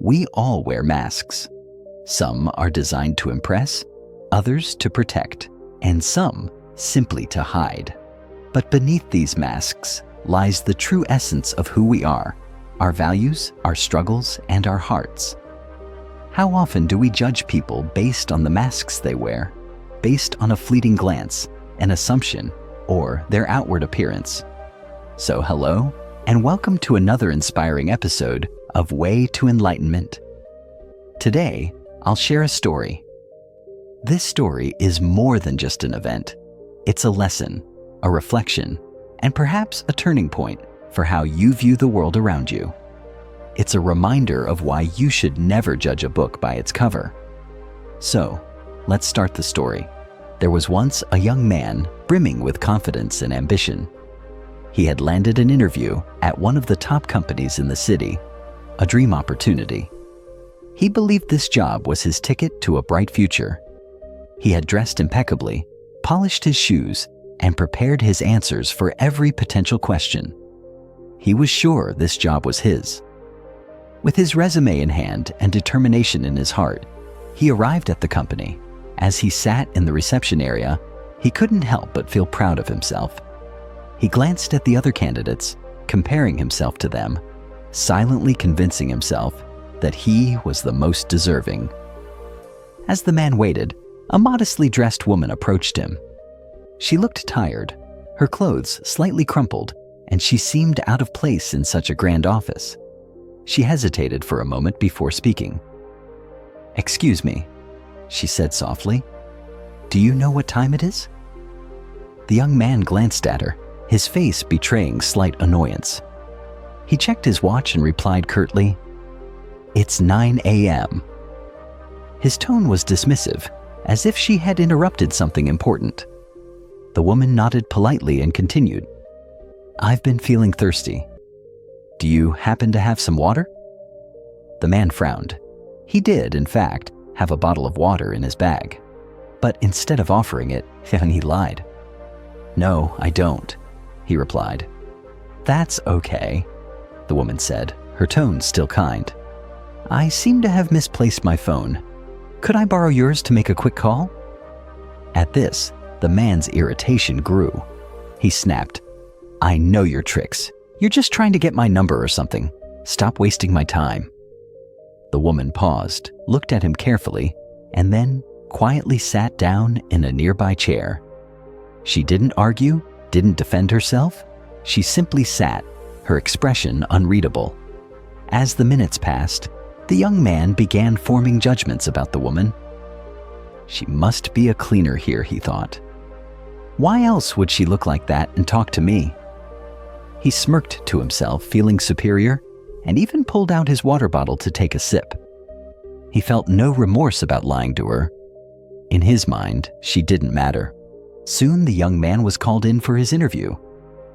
We all wear masks. Some are designed to impress, others to protect, and some simply to hide. But beneath these masks lies the true essence of who we are, our values, our struggles, and our hearts. How often do we judge people based on the masks they wear, based on a fleeting glance, an assumption, or their outward appearance? So hello, and welcome to another inspiring episode of Way to Enlightenment. Today, I'll share a story. This story is more than just an event. It's a lesson, a reflection, and perhaps a turning point for how you view the world around you. It's a reminder of why you should never judge a book by its cover. So, let's start the story. There was once a young man brimming with confidence and ambition. He had landed an interview at one of the top companies in the city, a dream opportunity. He believed this job was his ticket to a bright future. He had dressed impeccably, polished his shoes, and prepared his answers for every potential question. He was sure this job was his. With his resume in hand and determination in his heart, he arrived at the company. As he sat in the reception area, he couldn't help but feel proud of himself. He glanced at the other candidates, comparing himself to them, silently convincing himself that he was the most deserving. As the man waited, a modestly dressed woman approached him. She looked tired, her clothes slightly crumpled, and she seemed out of place in such a grand office. She hesitated for a moment before speaking. "Excuse me," she said softly. "Do you know what time it is?" The young man glanced at her, his face betraying slight annoyance. He checked his watch and replied curtly, "It's 9 a.m. His tone was dismissive, as if she had interrupted something important. The woman nodded politely and continued, "I've been feeling thirsty. Do you happen to have some water?" The man frowned. He did, in fact, have a bottle of water in his bag. But instead of offering it, he lied. "No, I don't," he replied. "That's okay," the woman said, her tone still kind. "I seem to have misplaced my phone. Could I borrow yours to make a quick call?" At this, the man's irritation grew. He snapped, "I know your tricks. You're just trying to get my number or something. Stop wasting my time." The woman paused, looked at him carefully, and then quietly sat down in a nearby chair. She didn't argue, didn't defend herself. She simply sat, her expression unreadable. As the minutes passed, the young man began forming judgments about the woman. She must be a cleaner here, he thought. Why else would she look like that and talk to me? He smirked to himself, feeling superior, and even pulled out his water bottle to take a sip. He felt no remorse about lying to her. In his mind, she didn't matter. Soon the young man was called in for his interview.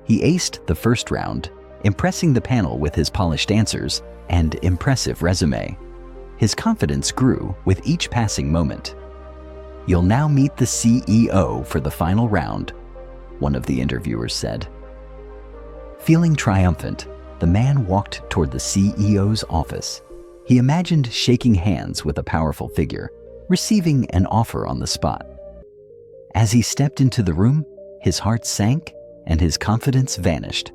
He aced the first round, impressing the panel with his polished answers and impressive resume. His confidence grew with each passing moment. "You'll now meet the CEO for the final round," one of the interviewers said. Feeling triumphant, the man walked toward the CEO's office. He imagined shaking hands with a powerful figure, receiving an offer on the spot. As he stepped into the room, his heart sank and his confidence vanished.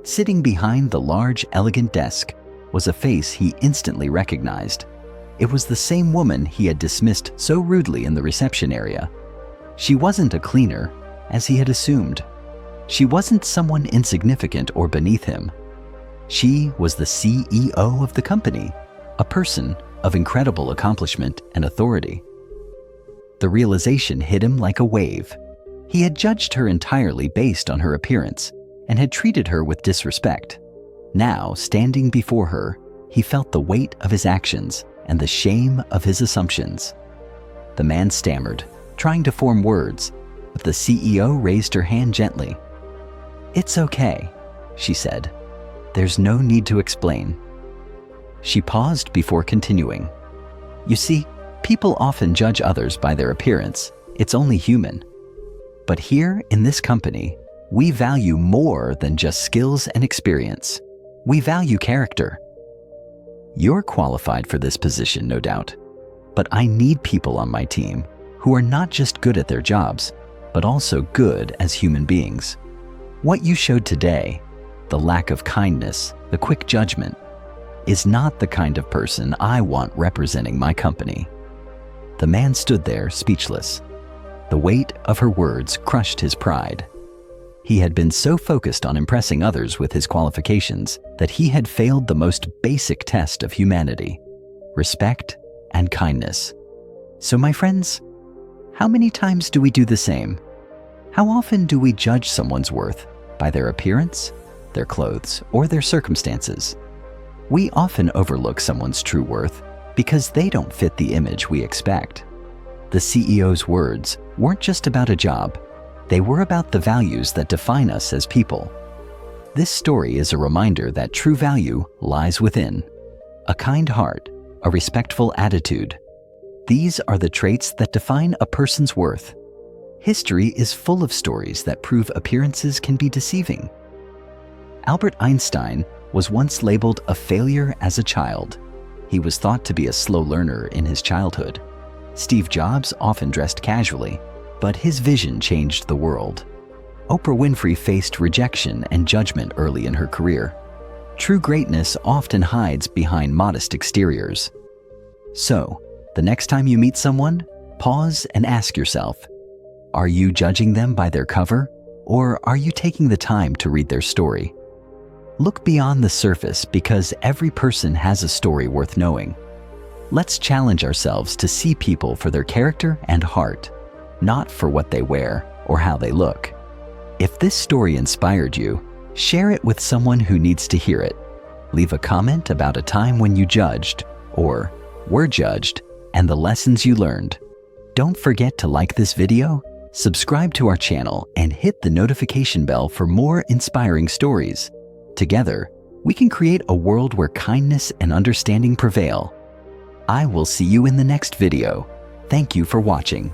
Sitting behind the large, elegant desk was a face he instantly recognized. It was the same woman he had dismissed so rudely in the reception area. She wasn't a cleaner, as he had assumed. She wasn't someone insignificant or beneath him. She was the CEO of the company, a person of incredible accomplishment and authority. The realization hit him like a wave. He had judged her entirely based on her appearance and had treated her with disrespect. Now, standing before her, he felt the weight of his actions and the shame of his assumptions. The man stammered, trying to form words, but the CEO raised her hand gently. "It's okay," she said. "There's no need to explain." She paused before continuing. "You see, people often judge others by their appearance. It's only human. But here in this company, we value more than just skills and experience. We value character." You're qualified for this position, no doubt. But I need people on my team who are not just good at their jobs, but also good as human beings. What you showed today, the lack of kindness, the quick judgment, is not the kind of person I want representing my company." The man stood there speechless. The weight of her words crushed his pride. He had been so focused on impressing others with his qualifications that he had failed the most basic test of humanity: respect and kindness. So my friends, how many times do we do the same? How often do we judge someone's worth by their appearance, their clothes, or their circumstances? We often overlook someone's true worth because they don't fit the image we expect. The CEO's words weren't just about a job. They were about the values that define us as people. This story is a reminder that true value lies within. A kind heart, a respectful attitude. These are the traits that define a person's worth. History is full of stories that prove appearances can be deceiving. Albert Einstein was once labeled a failure as a child. He was thought to be a slow learner in his childhood. Steve Jobs often dressed casually, but his vision changed the world. Oprah Winfrey faced rejection and judgment early in her career. True greatness often hides behind modest exteriors. So, the next time you meet someone, pause and ask yourself, are you judging them by their cover, or are you taking the time to read their story? Look beyond the surface because every person has a story worth knowing. Let's challenge ourselves to see people for their character and heart, not for what they wear or how they look. If this story inspired you, share it with someone who needs to hear it. Leave a comment about a time when you judged or were judged and the lessons you learned. Don't forget to like this video, subscribe to our channel, and hit the notification bell for more inspiring stories. Together, we can create a world where kindness and understanding prevail. I will see you in the next video. Thank you for watching.